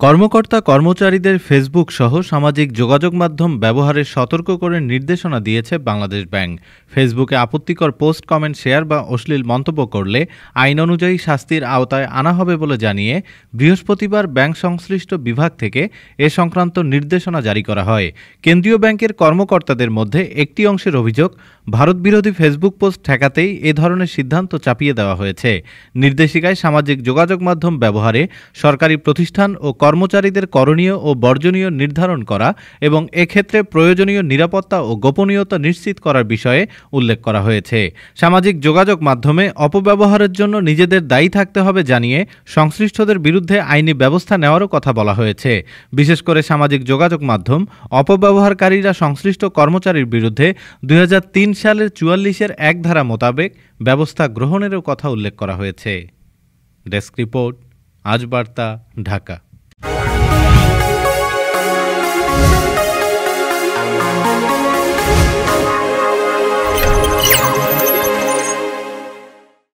কর্মকর্তা কর্মচারীদের ফেসবুক সহ সামাজিক যোগাযোগ মাধ্যম ব্যবহারে সতর্ক করে নির্দেশনা দিয়েছে বাংলাদেশ ব্যাংক। ফেসবুকে আপত্তিকর পোস্ট, কমেন্ট, শেয়ার বা অশ্লীল মন্তব্য করলে আইন অনুযায়ী শাস্তির আওতায় আনা হবে বলে জানিয়ে বৃহস্পতিবার ব্যাংক সংশ্লিষ্ট বিভাগ থেকে এ সংক্রান্ত নির্দেশনা জারি করা হয়। কেন্দ্রীয় ব্যাংকের কর্মকর্তাদের মধ্যে একটি অংশের অভিযোগ, ভারতবিরোধী ফেসবুক পোস্ট ঠেকাতেই এ ধরনের সিদ্ধান্ত চাপিয়ে দেওয়া হয়েছে। নির্দেশিকায় সামাজিক যোগাযোগ মাধ্যম ব্যবহারে সরকারি প্রতিষ্ঠান ও কর্মচারীদের করণীয় ও বর্জনীয় নির্ধারণ করা এবং এক্ষেত্রে প্রয়োজনীয় নিরাপত্তা ও গোপনীয়তা নিশ্চিত করার বিষয়ে উল্লেখ করা হয়েছে। সামাজিক যোগাযোগ মাধ্যমে অপব্যবহারের জন্য নিজেদের দায়ী থাকতে হবে জানিয়ে সংশ্লিষ্টদের বিরুদ্ধে আইনি ব্যবস্থা নেওয়ারও কথা বলা হয়েছে। বিশেষ করে সামাজিক যোগাযোগ মাধ্যম অপব্যবহারকারীরা সংশ্লিষ্ট কর্মচারীর বিরুদ্ধে 2003 সালের 44-এর 1 ধারা মোতাবেক ব্যবস্থা গ্রহণেরও কথা উল্লেখ করা হয়েছে। ডেস্ক রিপোর্ট, আজ বার্তা, ঢাকা।